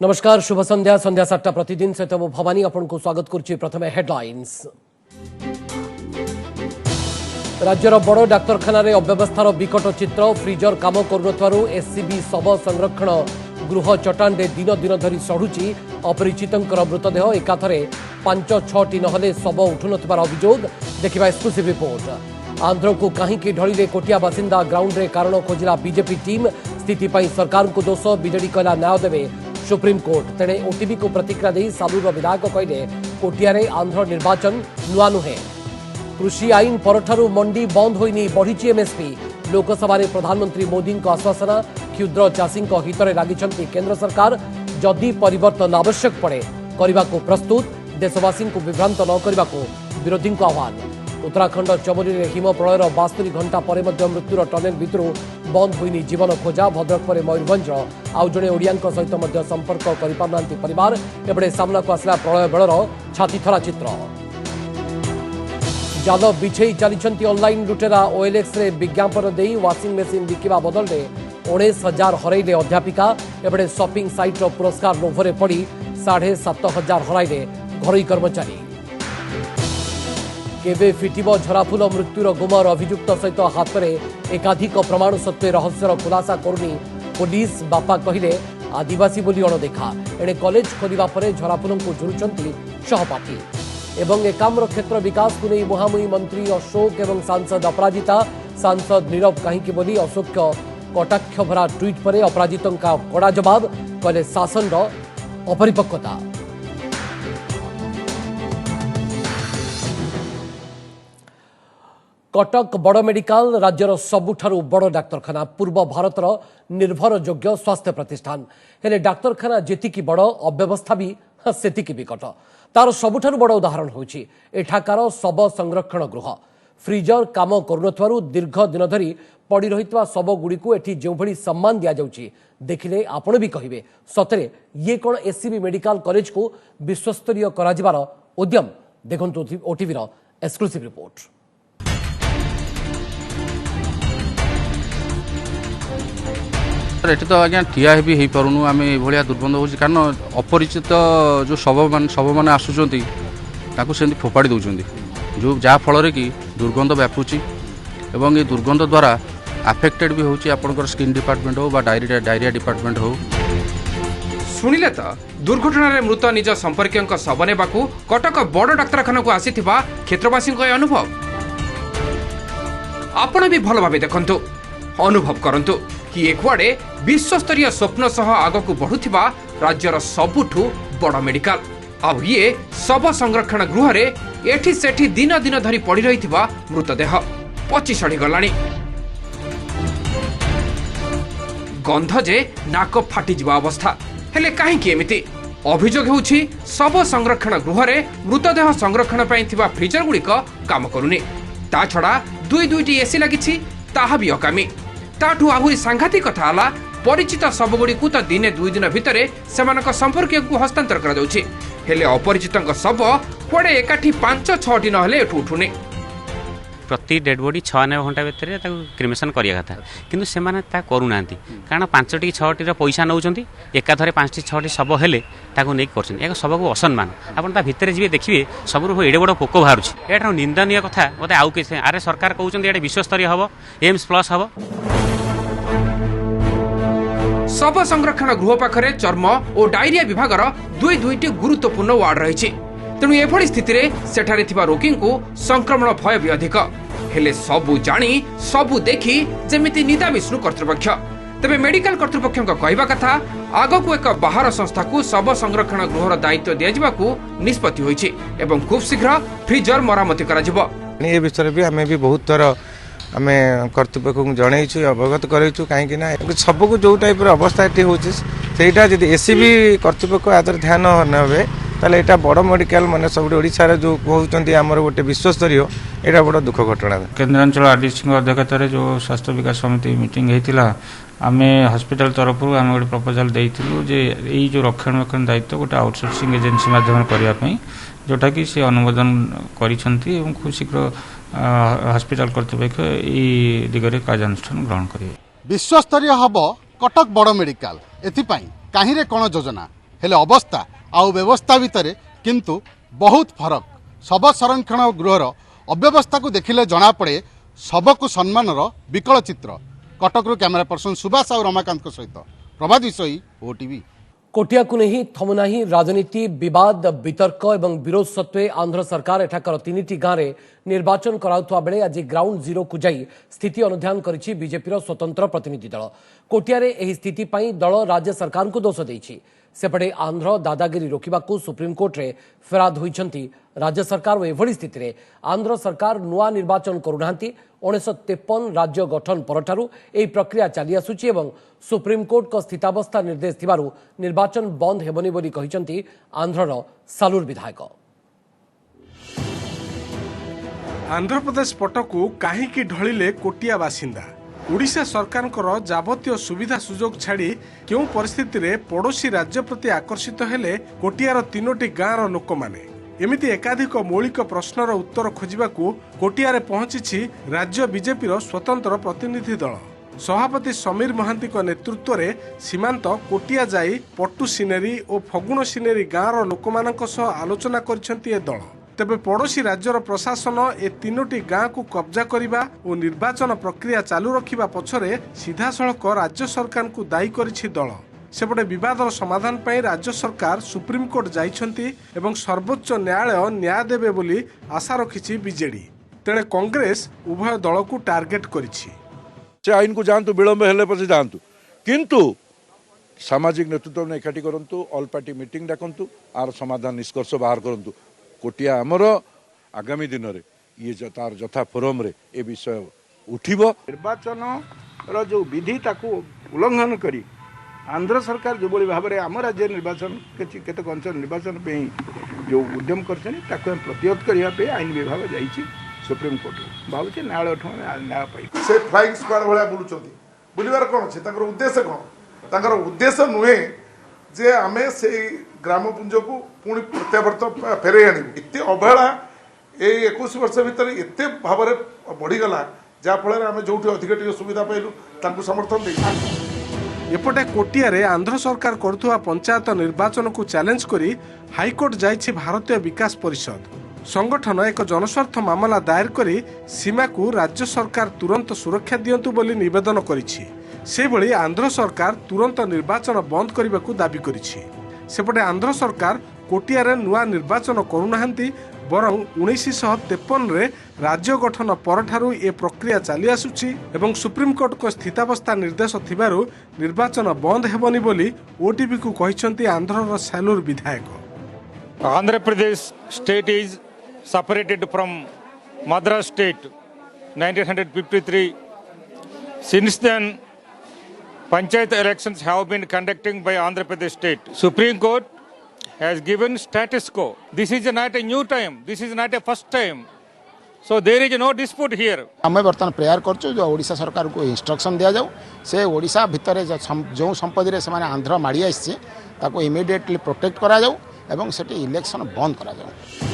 नमस्कार शुभ संध्या संध्या 7टा प्रतिदिन सहित मु भवानी आपन को स्वागत करछि। प्रथमे हेडलाइंस। राज्यर बड़ डाक्तरखाना रे अव्यवस्थार विकट चित्र। फ्रीजर काम करुनथारु एससीबी शव संरक्षण गृह चट्टान रे दिन दिन धरी सढ़ुची। अपरिचितंकर मृतदेह एकाथरे 5-6टी नहले शव उठुनथिबार अभियोग। देखिबा एक्सक्लूसिव रिपोर्ट। आंध्र को कहीं ढलिले कोटिया बासिंदा ग्राउंड रे कारण खोजिला बीजेपी टीम। स्थिति पर सरकार को दोष। बीजेडी कहला न्याय देवे सुप्रीम कोर्ट। तेणे ओटीवी को प्रतिक्रिया दे सालूर विधायक कहले कोटिया रे आंध्र निर्वाचन नुआ नुहे। कृषि आईन परठारु मंडी बंद होइनी बढ़ी एमएसपी। लोकसभा रे प्रधानमंत्री मोदी को आश्वासन। क्षुद्र चाषी हितरे लागिछंती केंद्र सरकार। जदि परिवर्तन आवश्यक पड़े करने को प्रस्तुत। देशवासी को विभ्रांत न करने को विरोधी को आह्वान। उत्तराखंड चमोली में हिम प्रलयर 72 घंटा पर मृत्युर टनेल भितर बंद होइनी जीवन खोजा। भद्रक पर मयूरभंज आउ जड़े ओडिया सहित संपर्क कर परिवार। एबड़े सामना को आसला प्रलय बेलर छातीथरा चित्र। जाल बिछई चली ऑनलाइन लुटेरा। ओएलएक्स रे विज्ञापन दे वाशिंग मेसीन बिकिबा बदल में 19,000 हरइले अध्यापिका। एबड़े शॉपिंग साइट पुरस्कार लोभरे पड़ी 7,500 हरइले घरोई कर्मचारी। केबे फिटिबो झराफुल मृत्युर गुमर। अभियुक्त सहित हाथ में एकाधिक प्रमाण सत्वे रहस्यर खुलासा करुनी पुलिस। बापा कहले आदिवासी बोली अणदेखा। एणे कॉलेज खोलिबा परे झराफुल को झुरुचंती सहपाठी। एवं एकाम्र क्षेत्र विकास को नहीं मुहामुही मंत्री अशोक एवं सांसद अपराजिता। सांसद नीरव कहीं बोली अशोक कटाक्ष भरा ट्वीट पर अपराजितों का कड़ा जवाब। कहले शासन अपरिपक्वता। कटक बड़ मेडिकल राज्यर सबुठारु बड़ डाक्तरखाना। पूर्व भारतर निर्भर योग्य स्वास्थ्य प्रतिष्ठान। हेले डाक्तरखाना जेतिकी बड़ अव्यवस्था भी सेतिकी विकट। तार सबुठारु बड़ उदाहरण होछि एठाकार शव संरक्षण गृह। फ्रीजर काम करुनथारु दीर्घ दिन धरी पड़ी रहितवा शव गुड़िकु एठी जो भली सम्मान दिया जाउछि देखिले आपण भी कहिबे सतरे ये कोन एससीबी मेडिकल कॉलेज को विश्वस्तरीय करा जिबार उद्यम। देखंतु ओटीवी रो एक्सक्लूसिव रिपोर्ट। एटी तो आज्ञा ठिया भी हो पारूनु आम ये दुर्गंध हो कारण अपरिचित जो शव मैंने आसुँच सेमती फोपाड़ी दौरान जो जहाँफल कि दुर्गंध व्यापुची एवं ये दुर्गंध द्वारा आफेक्टेड भी होची आपनकर स्किन डिपार्टमेंट हो बा डायरिया डिपार्टमेंट हो। शुणिले तो दुर्घटन मृत निज संपर्क शव ने कटक बड़ डाक्तरखाना को आसीथिबा क्षेत्रवासी अनुभव आपण भी भल भाव देखंतु अनुभव करंतु कि ए कुआडे विश्वस्तरीय स्वप्न सह आगकू बढ़ुथिबा राज्यर सबुठु बड़ मेडिकल। अब ये शव संरक्षण गृह रे एठी सेठी दिन दिन धरी पड़ी रहिथिबा मृतदेह पची सड़ी गलानी। गंध जे नाक फाटी जिबा अवस्था। हेले काहेकि एमिति अभियोग होउछि शव संरक्षण गृह रे मृतदेह संरक्षण पई थिबा फ्रीजर गुड़िक काम करूनी। ता छड़ा दुईटी एसी लागिछि ताहा भी अकामी। ताठू आहुरी सांघातिक कथा आला परिचित शवगुड़ी को तो दिने 2 दिन भितरे सेमानक संपर्क को हस्तांतर करा जाउछि। हेले अपरिचितंक शव कुआडे एकाठी 5-6टी नहले एठू उठुनी। प्रति डेड बॉडी 6-9 घंटा भितर क्रिमेसन करिया कथा किंतु सेमाने ता करूनांती कारण 5-6टी पैसा नौचंती एकाथरे 5-6टी शव हेले ताको नै करछन। एक शव को असम्मान आपण ता भितर जिवे देखिबे सबरु एडे बड़ पोको बाहरुछि। एटा निंदनीय कथा मते आउ के अरे सरकार कहउचंती एडे विश्वस्तरीय हबो एम्स प्लस हबो। शव संरक्षण गृह पाखरे चर्म और डायरिया विभागर दुईटी गुरुत्वपूर्ण वार्ड रही। तेणु एभली स्थिति रे सेठारे थिबा रोगी को संक्रमण भय भी अधिक। हेले सबु जानी सबु देखी जेमिति निदा विष्णु कर्तृपक्ष। तेबे मेडिकल कर्तृपक्ष कहवा कथा आगकू एक बाहर संस्था को शव संरक्षण गृहर दायित्व दिया निष्पत्ति होइछि एवं खूब शीघ्र फ्रीजर मरामती करा जिवो। ए विषय भी हमें भी बहुत थर आम कर्तृपक्ष को जनईचु अवगत करूँ कहीं सबको जो टाइप अवस्था ये होटा जब एससीबी कर्तृपक्ष आदर ध्यान ने ताले एटा बड़ मेडिकल माने सब ओडिशा जो कहते आमर गोटे विश्वस्तरीय एटा बड़ दुख घटना। केन्द्रांचल आरडीसी अध्यक्षतार जो स्वास्थ्य विकास समिति मीटिंग होता आम हॉस्पिटल तरफ आम गोटे प्रपोजाल देइथिलु जे एई जो रक्षणाबेक्षण दायित्व गोटे आउटसोर्सिंग एजेंसी माध्यम करने जोटा कि से अनुमोदन करिसंती एवं खूब शीघ्र हॉस्पिटल कर्तृपक्ष ई दिगरे कार्यानुष्ठान ग्रहण करेंगे। विश्वस्तरीय हब कटक बड़ मेडिकल एथिपाई काहिरे कोन योजना हेले अवस्था आउ व्यवस्था भितर किंतु बहुत फरक शव संरक्षण गृहर अव्यवस्था को देखिले जना पड़े शव को सम्मानर विकल चित्र। कटकरू कैमेरा पर्सन सुभाष और रमाकांत सहित प्रभात विषयी ओटीवी। कोटिया को नहीं थमुना राजनीति विवाद वितर्क और विरोध सत्वे आंध्र सरकार एठाकर 3टी गाँव में निर्वाचन कराउथुवा बेले आज ग्राउंड जीरो को जाई स्थिति अनुध्यान करिछि बीजेपीर स्वतंत्र प्रतिनिधि दल। कोटियारे एही स्थिति पई दल राज्य सरकार को दोष देइछि। सेपटे आंध्र दादागिरी रोकवाक सुप्रीमकोर्ट रे फेराद होइछंती राज्य सरकार और एभली स्थिति रे आंध्र सरकार नुआ निर्वाचन करुनांती। 1953 राज्य गठन परठारु एही प्रक्रिया चली आसुछि एवं सुप्रीमकोर्ट को स्थितावस्था निर्देश थिबारु निर्वाचन बंद हेबनी बोली कहिछंती आंध्रर सालुर विधायक। आंध्र प्रदेश पटकू काहींकी ढलिले कोटिया बासिंदा। ओडिशा सरकार जाबतीय सुविधा सुजोग छाड़ी क्यों परिस्थिति रे पड़ोशी राज्य प्रति आकर्षित हेले कोटियार 3टी गाँवर लोक माने। एमिति एकाधिक मौलिक प्रश्नर उत्तर खोजिबाकू कोटियारे पहुंची राज्य बीजेपीर स्वतंत्र प्रतिनिधि दल। सभापति समीर महांती नेतृत्व में सीमांत कोटिया जाई पट्टू सिनेरी और फगुण सिनेरी गाँवर लोकमानक सह आलोचना करिसेंती ए दल। तेबे पड़ोशी राज्यर प्रशासन ए 3टी गाँ को कब्जा करिबा और निर्वाचन प्रक्रिया चालू रखिबा पछरे सीधासळख राज्य सरकार को दायी करिछि दल। सेपटे विवादर समाधान पाई राज्य सरकार सुप्रीमकोर्ट जाइछंती एवं सर्वोच्च न्यायालय न्याय देबे बोली आशा रखिछि बीजेडी। तेणे कांग्रेस उभय दल को टार्गेट करिछि। से आईन को जातु विलंब हेले पछे जातु किंतु सामाजिक नेतृत्व ने एकाठी करंतु ऑल पार्टी मीटिंग डाकंतु आर समाधान निष्कर्ष बाहर करंतु। कोटिया आमर आगामी दिन रे ये तार जथा फोरम रे ए विषय उठिबो। निर्वाचन रो जो विधि ताकू उल्लंघन करी आंध्र सरकार जो बड़ी भाव में आम राज्य निर्वाचन केतक अंचल निर्वाचन पे जो उद्यम कर प्रतिहत करने आईन विभाग जाइए सुप्रीम कोर्ट भावुँ न्यायालय न्याय पाई से फ्लाइंग स्क्वाड भाया बुलूचंती बुलवार कौन अच्छे उद्देश्य कौन उद्देश्य नुहे जे आमे से ग्रामपुंज को पुणी प्रत्यावर्त फेरे आने एत अवहेला ये 21 वर्ष भितर एत भाव में बढ़ीगला जहाँफल आम जो अधिक सुविधा पाइलु समर्थन दे। एपटे कोटियारे आंध्र सरकार करुवा पंचायत निर्वाचन को चैलेंज करी हाईकोर्ट जाइछि भारतीय विकास परिषद। संगठन एक जनस्वार्थ मामला दायर करी सीमा को राज्य सरकार तुरंत सुरक्षा दियंतु बोली निवेदन करिछि। सेभଳି आंध्र सरकार तुरंत निर्वाचन बंद करने को दाबी करिछि। सेपटे आंध्र सरकार कोटियारे नुआ निर्वाचन करुनाहांती बरं 1953 रे राज्य गठन परठारु ए प्रक्रिया चली आसुछि एवं सुप्रीमकोर्ट को स्थितावस्था निर्देश थिबारु निर्वाचन बंद हेबनी बोली ओटीवी को कहिसंती आंध्रर सालुर विधायक। Andhra Pradesh state is separated from Madras state 1953. Since then, panchayat elections have been conducted by Andhra Pradesh state. Supreme Court has given status quo. This is not a new time. This is not a first time. So there is no dispute here. आमे बर्तमान prayer करछु जो ओडिशा सरकार को instruction दिया जाऊ से ओडिशा भितर जो संपत्ति रे से माने आंध्र माड़ी आइছে ताको इमिडिएटली प्रोटेक्ट करा जाऊ एवं सेठी इलेक्शन बंद करा जाऊ।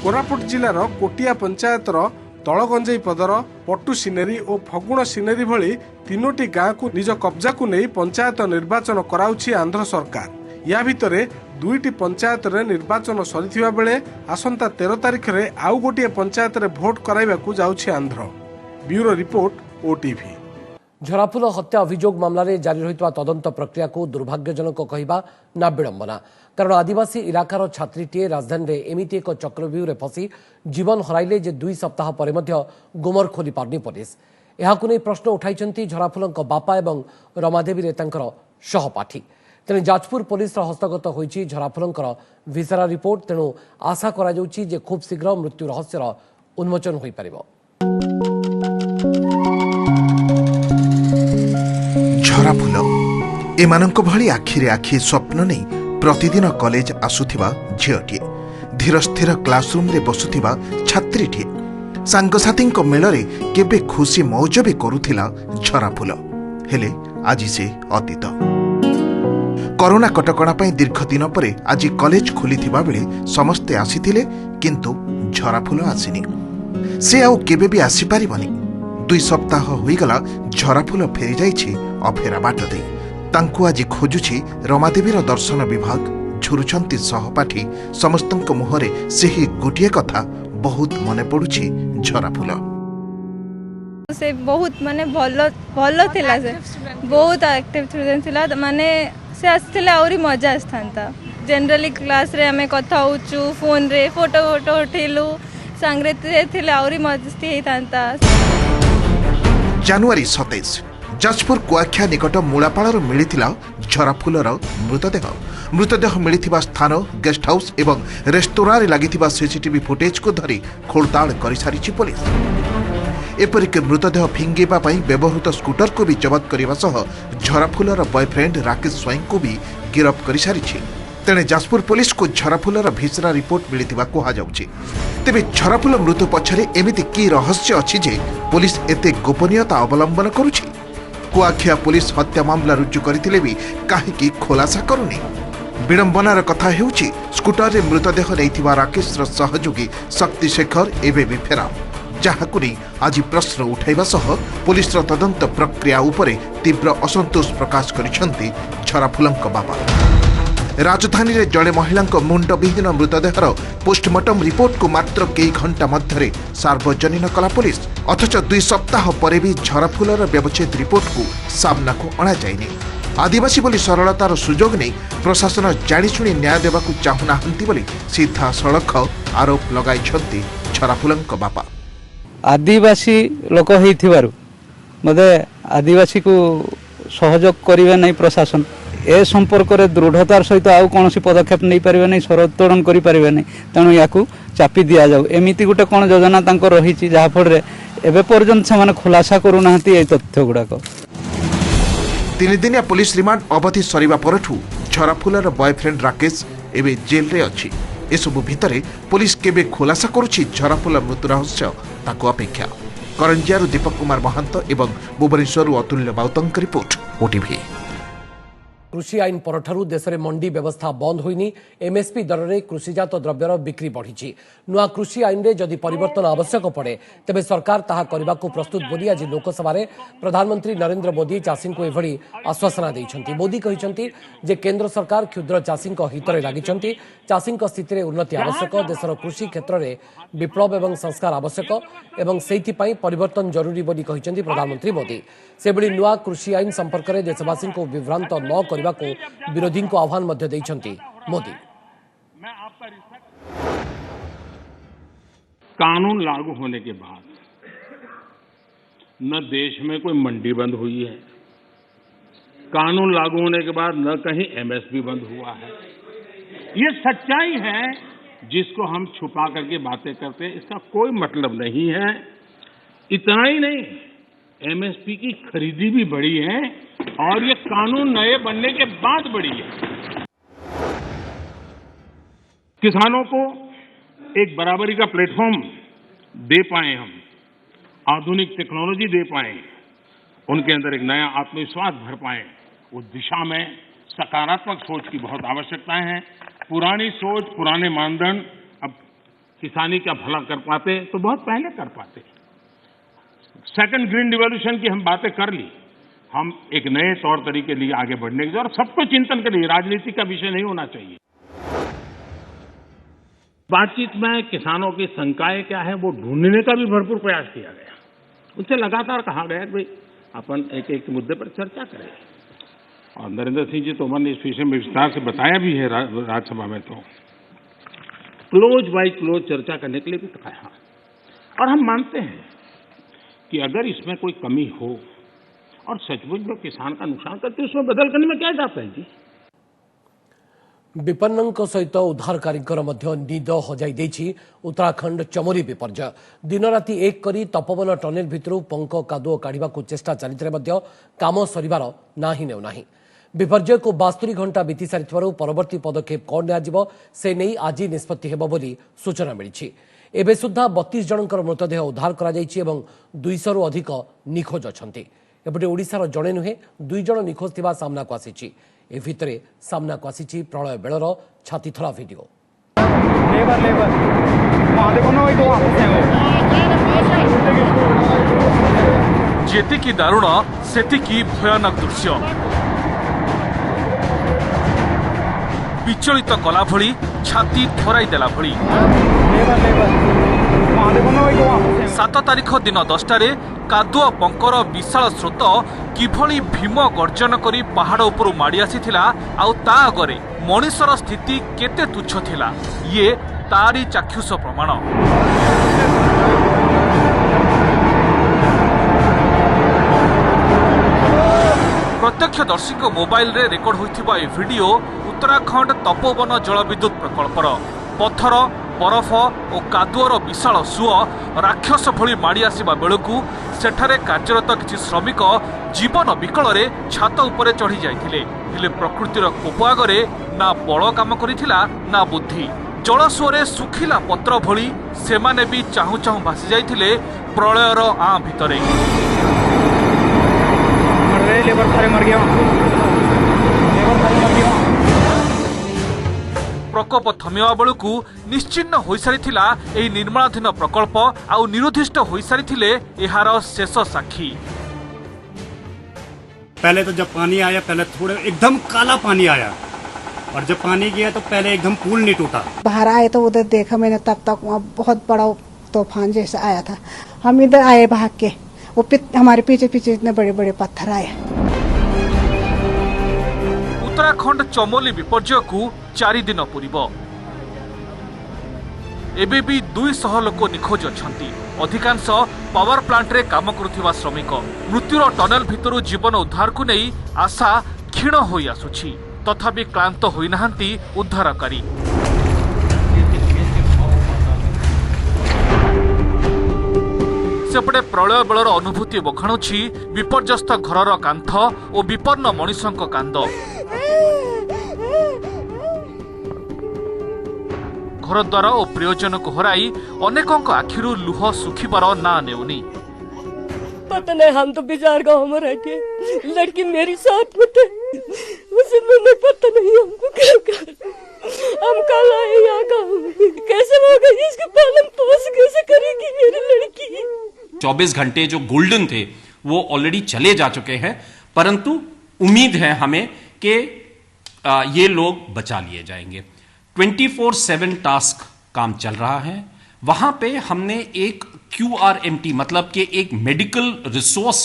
कोरापुट जिलार कोटिया पंचायतर तलगंजेई पदर पट्टू सिनेरी और फगुण सिनेरी भली 3टी गाँ को निज कब्जा को नहीं पंचायत निर्वाचन कराउछि आंध्र सरकार। या भितरे 2टी पंचायत रे निर्वाचन सरीथिबा बेले आसंता 13 तारिख रे आउ गोटिए पंचायत रे भोट कराइबाकू जाउछि आंध्र। Bureau report OTV. झराफुल हत्या अभियोग मामलें जारी रही तदंत प्रक्रिया को दुर्भाग्यजनक कहवा ना विडंबना। कारण आदिवासी इलाकार छात्रीटीए राजधानी में एमती एक चक्रव्यूह फसी जीवन हराइले जे 2 सप्ताह पर गुमर खोली पारनी पुलिस। यहां नहीं प्रश्न उठाई झराफुल बापा एवं रमादेवी सहपाठी। तेणु जाजपुर पुलिस हस्तगत होती झराफुल भिसारा रिपोर्ट। तेणु आशा करा खूब शीघ्र मृत्यु रहस्यर उन्मोचन हो पार। झराफुल एमानंक भली आखिरे आखि स्वप्न नहीं प्रतिदिन कॉलेज आसुथिबा झियटीए धीर स्थिर क्लासरूम रे बसुथिबा छात्रीटीए सांगसाथी मेलरे केबे खुशी मौज भी करुथिला झराफुल। हेले आज से अतीत। कोरोना कटकणा पई दीर्घ दिन परे आज कॉलेज खोलिथिबा बेले समस्ते आसीथिले किंतु झराफुल आसीनी। से आउ केबे भी आसी पारिबनी। 2 सप्ताह होईगला झराफुल फेरी जाइछि अफेरा बाट दे। तांकु आज खोजुछि रमादेवीर दर्शन विभाग ଝୁରୁଛନ୍ତି ସହପାଠୀ ସମସ୍ତଙ୍କ ମୁହଁରେ ସେହି ଗୋଟିଏ କଥା ବହୁତ ମନେ ପଡୁଛି ଝରାଫୁଲ। से बहुत माने भलो भलो थिला से बहुत एक्टिव स्टूडेंट थिला माने से आसथिला आउरी मजा आस्थांता जनरली क्लास रे हमें कथा होचु फोन रे फोटो उठेलु संगरे थिला आउरी मस्ती हेतांता। जानुआरी 27 जाजपुर कुआखिया निकट मूलापाड़ मिलिथिला झराफुलर मृतदेह मिलिथिबा स्थान गेस्ट हाउस एवं रेस्तोरां रे लागिथिबा सीसीटीवी फुटेज को धरी खोलताड़ कर सारिछि पुलिस। एपरिक मृतदेह फिंगेबा व्यवहृत स्कूटर को भी जबत करने सह झराफुलर बॉयफ्रेंड राकेश स्वाई को भी गिरफ्त कर सारी। तेणे जाजपुर पुलिस को झराफुलर भिसरा रिपोर्ट मिलिथिबा कहा जाउछि। तेबे झराफुल मृत्यु पछरे एमिति की रहस्य अछि जे पुलिस एते गोपनीयता अवलंबन करुछि। कुआखिया पुलिस हत्या मामला रुजु करथिले भी काहेकि खुलासा करुनी। विडंबनार कथा हेउछि स्कूटर रे मृतदेह नैथिबा राकेशर सहयोगी शक्ति शेखर एबे भी फेरार, जहाकु नहीं आज प्रश्न उठाइबा सह पुलिस तदंत प्रक्रिया उपरे तीव्र असंतोष प्रकाश करिसेंती झराफुलंक बाबा। राजधानी रे जड़े महिला मुंडविहीन मृतदेहर पोस्टमार्टम रिपोर्ट को मात्र कई घंटा मध्य सार्वजनीन कला पुलिस, अथच 2 सप्ताह पर भी झराफुलर व्यवच्छेद रिपोर्ट को सामना को अणा जाइनि। आदिवासी बोली सरलतार सुजोग नहीं प्रशासन जाणीशुणी न्याय देवाकू चाहूनाहांती बोली सीधा सड़क आरोप लगाइछंती झराफुलंक बाबा। आदिवासी लोक होइथिबारु मते आदिवासी को सहयोग करिवे नहीं प्रशासन ए संपर्क रे दृढ़तार सहित आउ कोनोसी पदक्षेप नहीं पारिबे नहीं, सरोत्तोलन करि पारिबे नहीं। तेणु याकू चापी दिया जाऊ एमिति गुटे कोन योजना तांको रहिछि जहा फल रे एबे पर्यंत से माने खुलासा करू नाहंती ए तथ्य गुडाको। 3 दिनिया पुलिस रिमांड अवधि सरिबा परठू झराफुलर बॉयफ्रेंड राकेश एबे जेल रे अछि। एसबु भितरे पुलिस केबे खुलासा करुछि झराफुल मृत्यु रहस्य ताको अपेक्षा। करंजियारू दीपक कुमार महंत एवं भुवनेश्वरु अतुल्य बाउतंक रिपोर्ट ओटीवी। कृषि आईन परठारु देश में मंडी व्यवस्था बंद होइनी। एमएसपी दर में कृषिजात द्रव्यर बिक्री बढ़ी। नुआ कृषि आईन रे जदि परिवर्तन आवश्यक पड़े तेबे सरकार ताहा करबा को प्रस्तुत बोली आज लोकसभा रे प्रधानमंत्री नरेंद्र मोदी चाषी को एभली आश्वासना दैछंती। मोदी कहिसंती जे केंद्र सरकार क्षुद्र चाषी हित में लागिछंती। चाषी स्थिति में उन्नति आवश्यक, देशर कृषि क्षेत्र में विप्लव एवं संस्कार आवश्यक एवं सेहिथि पई परिवर्तन जरूरी बोली कहिसंती प्रधानमंत्री मोदी। सेबड़ी नुआ कृषि आईन संपर्क में देशवासी को विभ्रांत न करने को विरोधी को आह्वान मध्य देइछंती मोदी। कानून लागू होने के बाद न देश में कोई मंडी बंद हुई है, कानून लागू होने के बाद न कहीं एमएसपी बंद हुआ है। ये सच्चाई है जिसको हम छुपा करके बातें करते हैं, इसका कोई मतलब नहीं है। इतना ही नहीं, एमएसपी की खरीदी भी बढ़ी है और ये कानून नए बनने के बाद बढ़ी है। किसानों को एक बराबरी का प्लेटफॉर्म दे पाए, हम आधुनिक टेक्नोलॉजी दे पाए, उनके अंदर एक नया आत्मविश्वास भर पाए, उस दिशा में सकारात्मक सोच की बहुत आवश्यकता है। पुरानी सोच, पुराने मानदंड अब किसानी का भला कर पाते तो बहुत पहले कर पाते। सेकंड ग्रीन रिवॉल्यूशन की हम बातें कर ली, हम एक नए तौर तरीके लिए आगे बढ़ने की, और सबको चिंतन के लिए राजनीति का विषय नहीं होना चाहिए। बातचीत में किसानों की शंकाएं क्या है वो ढूंढने का भी भरपूर प्रयास किया गया। उनसे लगातार कहा गया कि भाई अपन एक एक मुद्दे पर चर्चा करें, और नरेंद्र सिंह जी तोमर ने इस विषय में विस्तार से बताया भी है राज्यसभा में, तो क्लोज बाय क्लोज चर्चा करने के लिए भी कहा। और हम मानते हैं कि अगर इसमें कोई कमी हो और सचमुच में किसान का नुकसान करते उसमें बदल करने में क्या जाता है जी। विपन्नों सहित उद्धारकारी निद हजाई देछि उत्तराखंड चमोरी विपर्यय। दिन राति एक करी तपोवन टनेल भितरु पंक कादुओ काढ़ा चेष्टा चली काम सरिबार ना ही नेउ नाही। विपर्यय को 72 घंटा बीती सारी परवर्ती पदक्षेप कौन नियाजिबो से नहीं आज निष्पत्ति हेबो बोली सूचना मिली। एबे सुद्धा 32 जनकर मृतदेह उद्धार करा जायछि एवं 200 रु अधिक निखोज अछंती। एपटे ओडिशार जणे नुहे 2 जण निखोज थिबा सामना को आसीछि। ए भितरे सामना को आसीछि प्रलय बेलर छातीथरा वीडियो। जेतिकी दारुण सेतिकी भयानक दृश्य। विचलित कला भली छाती थराई देला भली 7 तारिख दिन 10टारे कादुआ पंकर विशाल स्रोत किभली भीम गर्जन करी पहाड़ उपरू माड़ी आसीथिला आउ ता आगरे मनीषर स्थिति केते तुच्छ थिला ये तारी चाक्षुष प्रमाण। प्रत्यक्षदर्शी मोबाइल रे रेकर्ड होइथिबा ए वीडियो उत्तराखंड तपोवन जलविद्युत प्रकल्पर पत्थर बरफ और कादुअर विशाल सुओ राक्षस भली माड़ी आसिबा बेलकु सेठारे कार्यरत किछि श्रमिक जीवन विकल रे छात उपरे चढ़ी जाइथिले हेले प्रकृतिर कोप आगरे ना बल काम करिथिला ना बुद्धि जलसुओरे सुखिला पत्र भली सेमाने भी चाहू चाहू भासी जाइथिले प्रलयर आँ भितरे। प्रकोप थमिवा बेलू निश्चिन्न हो सारी एही निर्माणाधीन प्रकल्प आउ निरुद्दिष्ट हो सारी एहार शेष साक्षी। पहले तो जब पानी आया पहले थोड़े एकदम काला पानी आया और जब पानी गया तो पहले एकदम पुल नहीं टूटा। बाहर आए तो उधर देखा मैंने तब तक वहाँ बहुत बड़ा तूफान जैसा आया था। हम इधर आए भाग के वो हमारे पीछे पीछे इतने बड़े बड़े पत्थर आए। उत्तराखंड चमोली विपर्यय को 4 दिन पूर्व एबे भी 200 लोक निखोज अछंती। अधिकांश पावर प्लांट रे काम करुथिबा श्रमिक मृत्युर टनल भितरु जीवन उद्धार को नहीं आशा क्षीण होई आसुछि तथापि क्लांत होई नाहंती उद्धारकारी। सेपटे प्रलय बेलर अनुभूति बखाणुछि विपर्यस्त घरर कांथ और विपन्न मनीषक कांद। घरद्वार और प्रियजन को हराई अनेकों आखिरु लुह सुखिबार ना नेउनी। पता नहीं हम तो बिजार गाँव में रहते लड़की मेरी साथ में थे उसे मैंने पता नहीं हमको क्या कर हम कल आए यहाँ गाँव में कैसे होगा इसका पालन पोषण कैसे करेगी मेरी लड़की। 24 घंटे जो गोल्डन थे वो ऑलरेडी चले जा चुके हैं परंतु उम्मीद है हमें कि ये लोग बचा लिए जाएंगे। 24/7 टास्क काम चल रहा है। वहां पे हमने एक QRMT मतलब कि एक मेडिकल रिसोर्स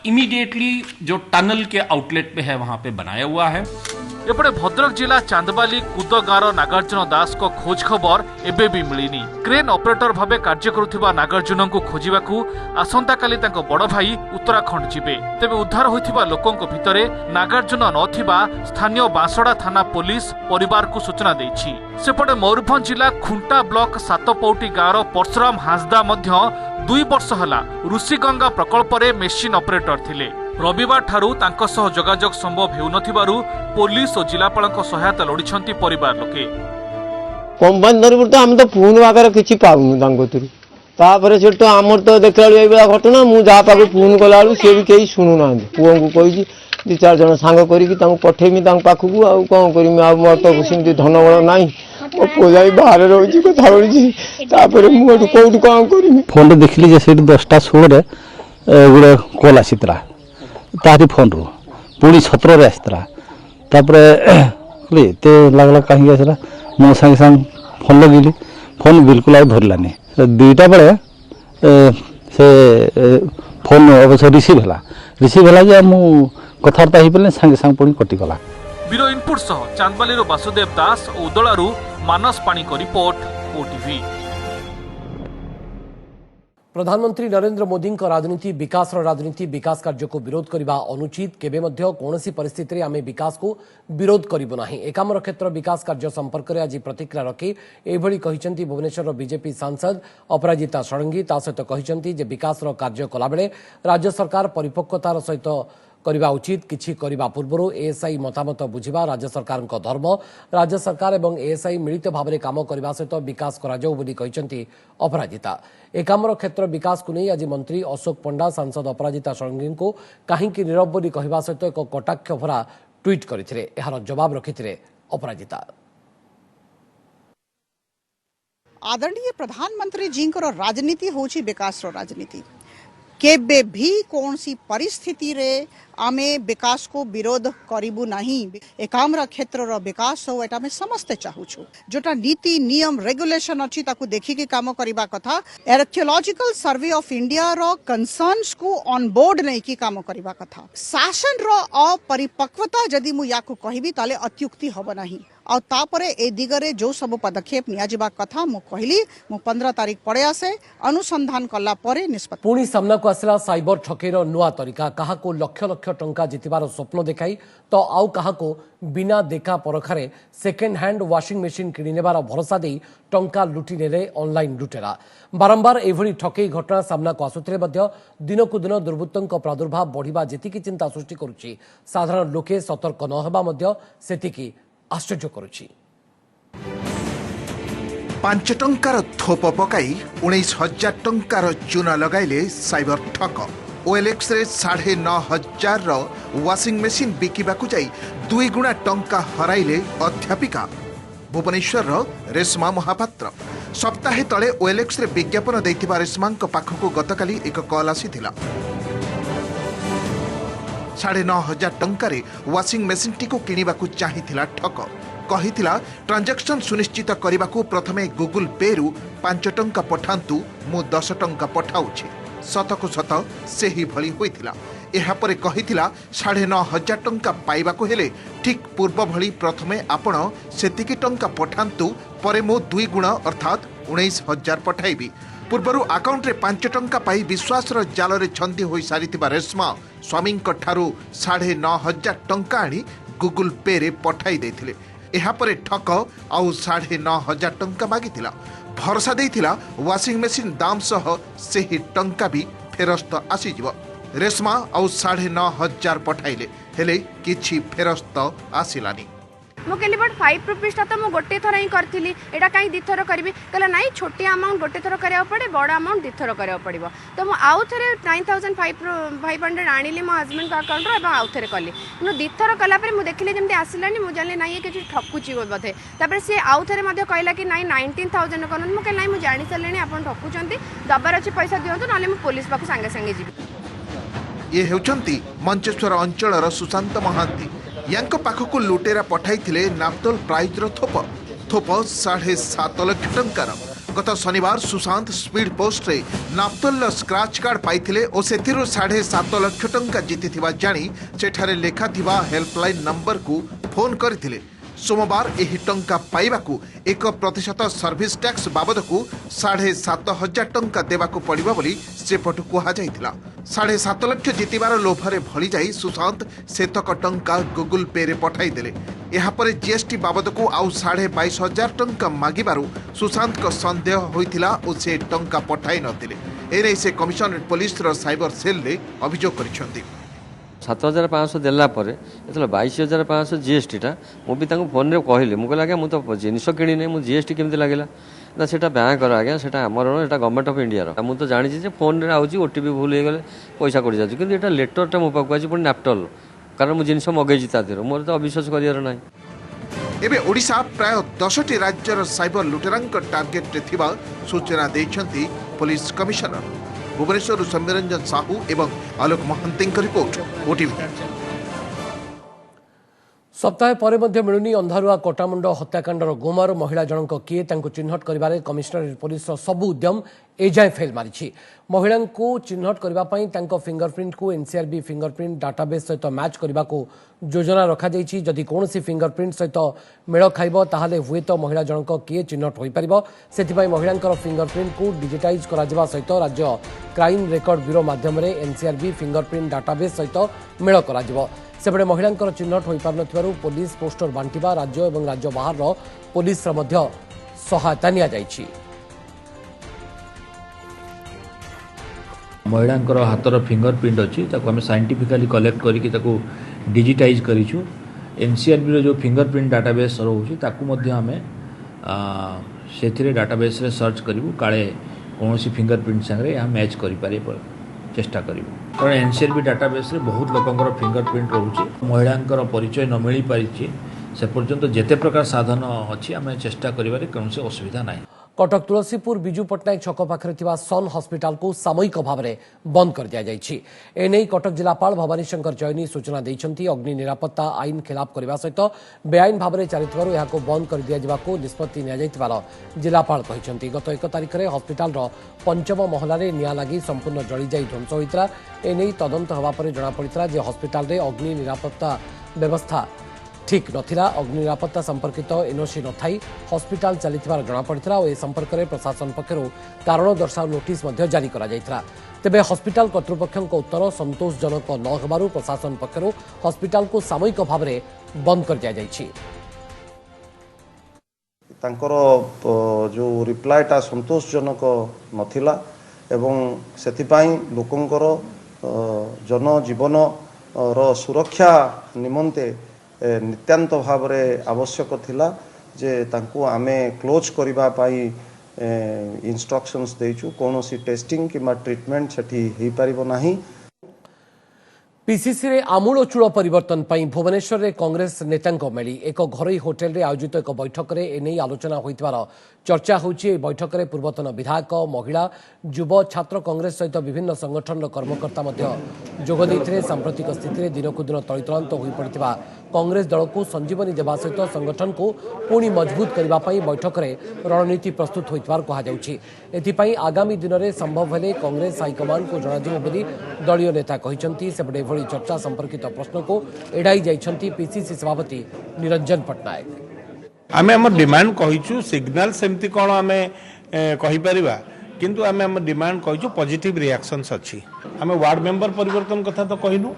इमीडिएटली जो टनल के आउटलेट पे है वहां पे बनाया हुआ है। एपटे भद्रक जिला चांदबाली कुदगार नागार्जुन दास को खोज खबर एबे भी मिलिनी। क्रेन ऑपरेटर भाबे कार्य करुथिबा नागार्जुन को खोजिबाकू आसंता काली तांको बड़ भाई उत्तराखंड जिबे। तेबे उद्धार होइथिबा लोकंको भितरे नागार्जुन नथिबा स्थानीय बांसड़ा थाना पुलिस परिवार को सूचना देछि। सेपटे मयूरभंज जिला खुंटा ब्लॉक सातपौटी गाँवर परशुराम हांसदा मध्य 2 वर्ष हला ऋषिगंगा प्रकल्प रे मेसिन ऑपरेटर थिले। रविवार ठारू तांको सह जोगाजोग संभव हेउनथिबारु पुलिस और जिलापालक सहायता लोड़िछंती परिवार लोके। कंपनी तरफ तो हम तो फोन आकर किछि पाउनु तांको तुरु तापर से तो हमर तो देखलालु ए बेला घटना मु जा पाके फोन कलालु से भी केही सुनु ना पुओ को कहिछि 2-4 जन सांग करिकि तांको पठेमी तांको पाखकु आ कोन करिमि आ मोर तो सिंती धनबळ नाही ओ पोजाई बाहर रहिछि कथा बोलिछि तापर मु एटु कोउटु कोन करिमि। फोन देखली जे सेट 10:16 रे गुडे कॉल आसीतला तारी फोन रो पुणी 17 रे आसतला तापरे एते लागला कहीं आसला मो संग संग फोन लगिली फोन बिल्कुल आ धरलानी 2टा बेले से फोन अवश्य रिसीव हला जे मु कथार्ता ही पले संग संग पुणी कटि गला। ब्यूरो इनपुट सह चांदबाली वासुदेव दास और उदलारू मानस पाणी को रिपोर्ट ओटीवी। प्रधानमंत्री नरेंद्र मोदी राजनीति विकास राजनीति विकास कार्य को विरोध करने अनुचित केबे मध्य कौनसी परिस्थिति आम विकास को विरोध करिबो नाही। एकाम्र क्षेत्र विकास कार्य संपर्क में आज प्रतिक्रिया रखी एभली कहिसेंती भुवनेश्वर बीजेपी सांसद अपराजिता षडंगी। ता सहित कहिसेंती जे विकास कार्य कला बेले राज्य सरकार परिपक्वतार सहित करबा उचित किछि करबा पूर्व एएसआई मतामत बुझिबा राज्य सरकार धर्म। राज्य सरकार एवं एएसआई मिलित भाव में काम करने सहित विकास कराजाऊ बोली कहिसेंती अपराजिता। एकाम्र क्षेत्र विकास को नहीं आज मंत्री अशोक पंडा सांसद अपराजिता षडंगी को कहीं नीरव बोली कहवा सहित एक कटाक्ष भरा ट्वीट करथिले। एहार जवाब रखिथिले अपराजिता। आदरणीय प्रधानमंत्री जी राजनीति होची विकास राजनीति केबे भी कौन सी परिस्थिति रे आमे विकास को विरोध करिबु नहीं। एकाम्र क्षेत्र रो विकास हो एटा में समस्ते चाहूछु जोटा नीति नियम रेगुलेशन अछि ताकू देखि के काम करिबा कथा। आर्कियोलॉजिकल सर्वे ऑफ इंडिया रो कंसर्न्स को ऑन बोर्ड नहीं की काम करिबा कथा। शासन रो अपरिपक्वता जदि मु याकू कहिबी ताले अत्युक्ति हबो नहीं। और तापरे ए दिगरे जो सब पदक्षेप निया जिबा कथा मु कहली मु 15 तारिख पड़े आसे अनुसंधान कला परे निष्पत्ति। पुणी सामना को आसला साइबर ठकेर नुआ तरीका। कहा को लक्ष लक्ष टंका जितिबार स्वप्न देखाई तो आउ कहा को बिना देखा परखारे सेकेंड हैंड वाशिंग मेसिन किणी नेबार भरोसा दे टंका लुटि नेले ऑनलाइन लुटेरा। बारंबार एभली ठकेई घटना सामना को आसुथिले मध्य दिनकु दिन दुर्बृत्तक प्रादुर्भाव बढ़िबा जेतिकी चिंता सृष्टि करुछि। साधारण लोके सतर्क न हेबा मध्य सेतिकी आश्चर्य करुछि। 5 टंकार थोप पकाई 19,000 टंकार चूना लगाइले साइबर ठक। OLX रे 9,500 रो वाशिंग मेसिन बिकिबाकू जाई 2 गुणा टंका हराइले अध्यापिका। भुवनेश्वर रो रेशमा महापात्र सप्ताहे तले OLX रे विज्ञापन दैथिबा रेशमांक पाखकू गतकाली एक कॉल आसीथिला। 9,500 टंकारे वाशिंग मेसिन टिको किनिबाकू चाहिथिला ठक। कहिथिला ट्रांजैक्शन सुनिश्चित करिबाकू प्रथमे गूगल पे रु 5 टंका पठांतु मु 10 टंका पठाउछि। सतकु सत सेही भली होइथिला। एहा परे कहिथिला 9,500 टंका पाइबाकू हेले ठीक पूर्व भली प्रथमे आपण सेतिकी टंका पठांतु परे मु 2 गुणा अर्थात 19,000 पठाइबी। पूर्वरु अकाउंट रे 5 टंका पाई विश्वास रो जाल रे छंदी होई सारिथिबा रेशमा स्वामी ठारू 9,500 टंका आनी गूगल पे रे पठाई देथिले। एहा परे ठक आउ 9,500 टंका मागिथिला। भरोसा देथिला वाशिंग मेसिन दाम सह सेही टंका भी फेरस्त आसीजिवो। रेशमा आउ 9,500 पठाइले हेले किछि फेरस्त आसिलानी। मु कहली बट 5 रुपीज तो मु गोटे थर ही करथिली एटा काई दी थर करबी कहला नाही छोटी अमाउंट गोटे थर करिया पड़े बड़ अमाउंट दी थर करिया पड़िबो। तो मु आउ थरे 9,500 आनिली मो हस्बैंड का अकाउंट रो एबा आउ थरे कली नु दी थर कला पर मु देखिले जेमते आसिलानी मु जानले नाही किछि ठकुची बोधे। तापर से आउ थरे मध्ये कहला कि नाही 19,000 करन मु कहला नाही मु जानि चलेनी आपन ठकुचंती दबार अछि पैसा दियंतु नाले मु पुलिस पाखु संगे संगे जिबी। ये हेउचंती मंचेश्वर अंचलर सुशांत महांती। यांको पाखकू लुटेरा पठाइथिले नाप्तोल प्राइज रो थोप 7.5 लाख टंकार। गत शनिवार सुशांत स्पीड पोस्ट रे नाप्तोल स्क्रैच कार्ड पाइथिले ओ सेथिरो 7.5 लाख टंका जीतिथिबा जानी सेठारे लेखा थिबा हेल्पलाइन नंबर को फोन करथिले। सोमवार एही टंका पाइबाकू 1% सर्विस टैक्स बाबद को 7,500 टंका देवाकू पड़िबा बोली सेपटू कुहा जाइथिला। 7.5 लाख जीतिबार लोभरे भली जाई सुशांत सेतक टंका गूगल पे रे पठाई देले। एहा परे जीएसटी बाबद को आउ 22,500 टंका मागिबारु सुशांत को संदेह होइथिला ओ से टंका पठाई नथिले। एने से कमिशनरेट पुलिस रो साइबर सेल ले अभियोग करिसंती। 7,500 देला परे एतला 22,500 जीएसटी टा मु भी तांको फोन रे कहले मु कहला मु तो जिनिस किनी नै मु जीएसटी केमते लागेला ना सेटा बैंक रो आज्ञा सेटा हमर एटा गवर्नमेंट ऑफ इंडिया रो मु तो जानि जे फोन रे आउची ओटीपी भूल हे गेले पैसा कटि जाची किंतु एटा लेटर टा मो पाकु आची पण नापटल कारण मु जिनिस मगेजी ता देरो मोर तो अविश्वास करियार नै। एबे ओडिशा प्राय 10टी राज्यर साइबर लुटेरांक टार्गेट रे थिबा सूचना दैछंती पुलिस कमिशनर। भुवनेश्वर सौम्यरंजन साहू एवं आलोक महांती रिपोर्ट ओटीवी। सप्ताह पर मिलूनी अंधारुआ कोटामुंड हत्याकांडर गुमर महिला जनक किए चिन्हट करिबारे कमिशनरेट पुलिस सबु उद्यम एजाए फेल मारी। महिला को चिन्हट करने फिंगरप्रिंट को एनसीआरबी फिंगरप्रिंट डाटाबेस सहित मैच करने को योजना रखा जाइछि। जदि कौन फिंगरप्रिंट सहित मेल खाइब ताहाले हुए तो महिला जनक किए चिन्हट हो पारिबो। सेथिपाई महिलांकर फिंगरप्रिंट को डिजिटाइज करा जिबा सहित राज्य क्राइम रेकर्ड ब्यूरो माध्यम एनसीआरबी फिंगरप्रिंट डाटाबेस सहित मेल करा जिवो। सेबडे महिलांकर चिन्हट हो पारनथिबारु पुलिस पोस्टर बांटिबा राज्य एवं राज्य बाहर पुलिस सहायता निया जाइछि। महिलांकर हाथर फिंगरप्रिंट अच्छी आम साइंटिफिकली कलेक्ट करके डिजिटाइज करूँ। एनसीआरबी जो फिंगरप्रिंट डाटाबेस रोचे आम से डाटाबेस रे सर्च करूँ काले कौन सी फिंगरप्रिंट सांगे यहाँ मैच कर चेष्टा करूँ। कारण एनसीआरबी डाटाबेस रे बहुत लोकंर फिंगरप्रिंट रोचे महिलांकर परिचय न मिल पारि से पर्यंत जेते प्रकार साधन अच्छी आम चेष्टा करें कौन असुविधा ना। कटक तुलसीपुर विजु पट्टनायक छक पाखरे थिबा सन हॉस्पिटल को सामयिक भाव में बंद कर दिया जायछि। एने कटक जिलापाल भवानी शंकर जैनी सूचना दैछन्ति। अग्नि निरापत्ता आईन खिलाफ करबा सहित बेआईन भाव में चलिथिबारु एहाको बंद कर दिया जिबाको निष्पत्ति निया जायतिबार जिलापाल कहिसन्ति। गत 1 तारिख में हॉस्पिटल पंचम महलार निया लगी संपूर्ण जली जाई ध्वंस होइतरा। एने तदंत हवा पर जना पड़ितरा जे हॉस्पिटल रे अग्नि निरापत्ता व्यवस्था ठीक नथिला। अग्नि निरापत्ता संपर्कित एनओसी नथाई हॉस्पिटल चलिथिबार जना पड़ितरा और ए संपर्क में प्रशासन पक्षरु कारण दर्शाओ नोटिस मध्य जारी करा जायतिरा। तेबे हॉस्पिटल कर्तृपक्षक उत्तर संतोषजनक न हेबारु प्रशासन पक्षरु हॉस्पिटल को सामयिक भाव में बंद कर दिया जायछि। तांकर जो रिप्लायटा संतोषजनक नथिला एवं सेथिपाई लोकंकर जनजीवन रो सुरक्षा निमंते नित्यांत भाव में आवश्यक थिला जे तांको आमे क्लोज करिबा पाई इंस्ट्रक्शंस देइछु। कोनोसी टेस्टिंग किमा ट्रीटमेंट सेठी हेई परिबो नाही। पीसीसी रे आमूलचूल परिवर्तन पर भुवनेश्वर रे कांग्रेस नेतांको मेली एक घरोई होटेल रे आयोजित एक बैठक रे एने आलोचना होइतबार चर्चा होउछि। बैठक रे पूर्वतन विधायक महिला युव छात्र कांग्रेस सहित विभिन्न संगठन कर्मकर्ता मध्य जोग दैथिले। सांप्रतिक स्थिति रे दिनकु दिन तळितलांत होई पड़ितबा कांग्रेस दल को संजीवनी देवा सहित संगठन को पुणी मजबूत करबा पई बैठक रे रणनीति प्रस्तुत होइतबार कहा जाउछि। एथिपई आगामी दिन रे संभव हेले कांग्रेस हाईकमान को जणादिबो बोली दलीय नेता कहिसंती। सेपटे एभଳି चर्चा संपर्कित प्रश्न को एड़ाई जाइछंती पीसीसी सभापति निरंजन पट्टनायक। आमे हमर डिमांड कहिछु सिग्नल सेमती कोन आमे कहि परिबा किंतु आमे हमर डिमांड कहिछु पॉजिटिव रिएक्शंस अछि। आमे वार्ड मेंबर परिवर्तन कथा तो कहिनु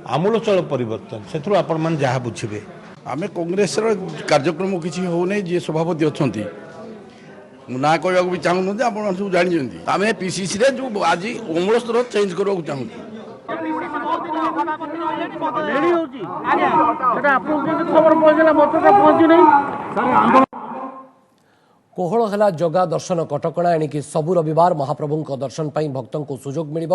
आमूलचल परिवर्तन सेथु आपण मन जहा बुझिबे। आमे कांग्रेस रो कार्यक्रम किछि हो नै जे सभापति अछंती ना कहबा भी चाहू जे आपण सब जानि जंती आमे पीसीसी रे जो आज अमूल स्तर चेंज करबा चाहू। कोहल है जगा दर्शन कटकणा एणिकी सबु रविवार महाप्रभु दर्शन पर भक्तों को सुजोग मिल।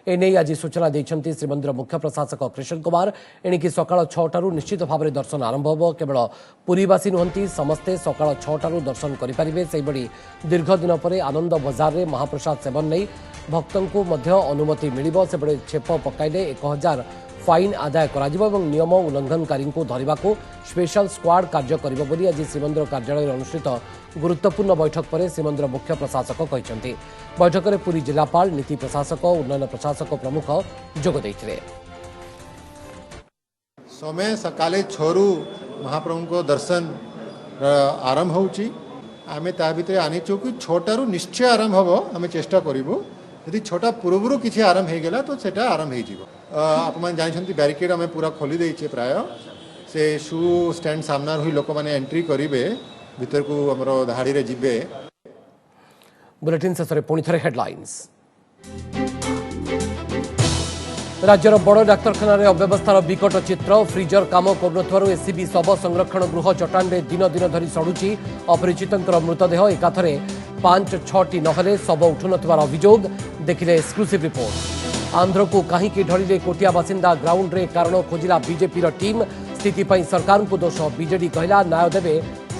एने आज सूचना देते श्रीमंदिर मुख्य प्रशासक कृष्ण कुमार। एणिकी सकाळ 6 निश्चित भाव में दर्शन आरंभ हो। केवल पुरीवासी नुहति समस्ते सकाळ 6 दर्शन करेंगे। से दीर्घ दिन पर आनंद बजार में महाप्रसाद सेवन नहीं भक्तों को अनुमति मिल। से छेप पकाइले 1000 फाइन आदाय कर नियम उल्लंघनकारी को धरने को स्पेशल स्क्वाड कार्य करिबो बोली आज श्रीमंदिर कार्यालय अनुष्ठित गुरुत्वपूर्ण बैठक पर श्रीमंदिर मुख्य प्रशासक कहते। बैठक में पुरी जिलापाल नीति प्रशासक उन्नयन प्रशासक प्रमुख जोग देथिले। समय सकाले 6 महाप्रभु को दर्शन आरंभ होउची। आमे ता भितर आनिचु कि 6 निश्चय आरंभ हो। आमे चेष्टा करिबो यदि 6 पूर्व किसी आरंभ हो गला तो सेटा आरंभ हो। आप जानते बैरिकेड आम पूरा खोली देचे प्राय से शू स्टैंड सामना रही लोक मैंने एंट्री करेंगे भीतर को आमर धाड़ी रे जिबे। बुलेटिन शेष में पुणी थे हेडलाइंस। राज्यर बड़ डाक्तखाना अव्यवस्थार विकट चित्र फ्रीजर काम करुनथिबारु एसीबी शव संरक्षण गृह चट्टान में दिन दिन धरी सड़ुची अपरिचितर मृतदेह एकाथरे 5-6टी नहले शव उठुनथिबार अभियोग देखिले एक्सक्लूसिव रिपोर्ट। आंध्र को कहीं ढलिले कोटिया बासिंदा ग्राउंड रे कारण खोजिला बीजेपी टीम स्थिति पर सरकार को दोष बीजेडी कहला न्याय देवे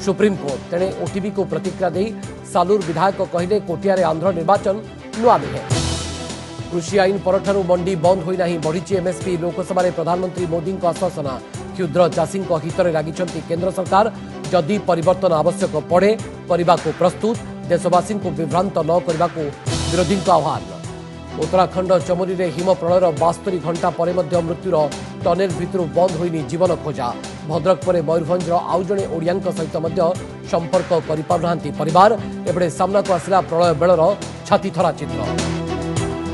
सुप्रीमकोर्ट। तेणे ओटीवी को प्रतिक्रिया दे सालूर विधायक कहले कोटिया रे आंध्र निर्वाचन नुआ नुहे। कृषि आईन परठारु मंडी बंद होई नाही बढ़ी एमएसपी लोकसभा प्रधानमंत्री मोदी आश्वासना क्षुद्र चाषी हितरे लागिछंती केंद्र सरकार जदि परिवर्तन आवश्यक पड़े करने को प्रस्तुत देशवासी को विभ्रांत न करने को विरोधी आह्वान। उत्तराखंड चमोली में हिम प्रलयर 72 घंटा पर मृत्युर टनेल भितर बंद होइनी जीवन खोजा। भद्रक पर मयूरभंज आउ जड़े ओडिया सहित संपर्क कर परिवार एबड़े सामना को आसला प्रलय बेलर छातीथरा चित्र।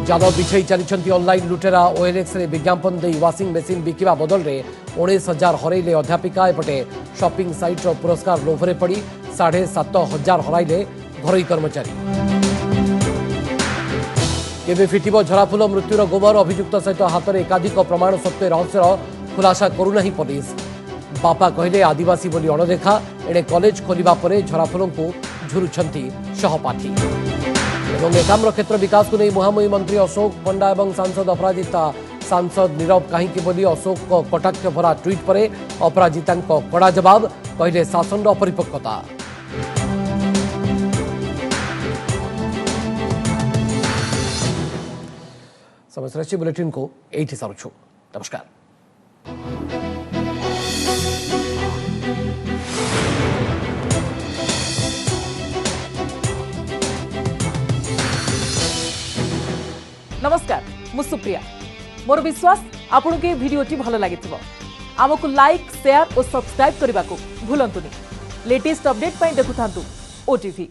जाल बिछाई चली ऑनलाइन लुटेरा ओएलएक्स रे विज्ञापन दे वाशिंग मेसीन बिकिवा बदल में 19,000 हरइले अध्यापिका। एपटे शॉपिंग साइट पुरस्कार लोभरे पड़ी 7,500 हरइले घरोई कर्मचारी। केबे फिटिबो झराफुल मृत्युर गोबर अभियुक्त सहित हाथ में एकाधिक प्रमाण सत्वे रहस्यर खुलासा करूना पुलिस। बापा कहले आदिवासी बोली अणदेखा एणे कॉलेज खोलिबा परे झराफुल को झुरुछंती सहपाठी। एवं एकाम्र क्षेत्र विकास को नहीं मुहांमुही मंत्री अशोक पंडा और सांसद अपराजिता सांसद नीरव कहीं बोली अशोक कटाक्ष भरा ट्वीट पर अपराजिता कड़ा जवाब कहले शासन अपरिपक्वता। हम श्रेष्ठ बुलेटिन को एठी सारुछु। नमस्कार। नमस्कार, मु सुप्रिया। मोर विश्वास आपन के वीडियोटी भल लागिथिबो। आमको लाइक, शेयर और सब्सक्राइब करने को भूलंतुनी। लेटेस्ट अपडेट पाई देखुथांतु ओटीवी।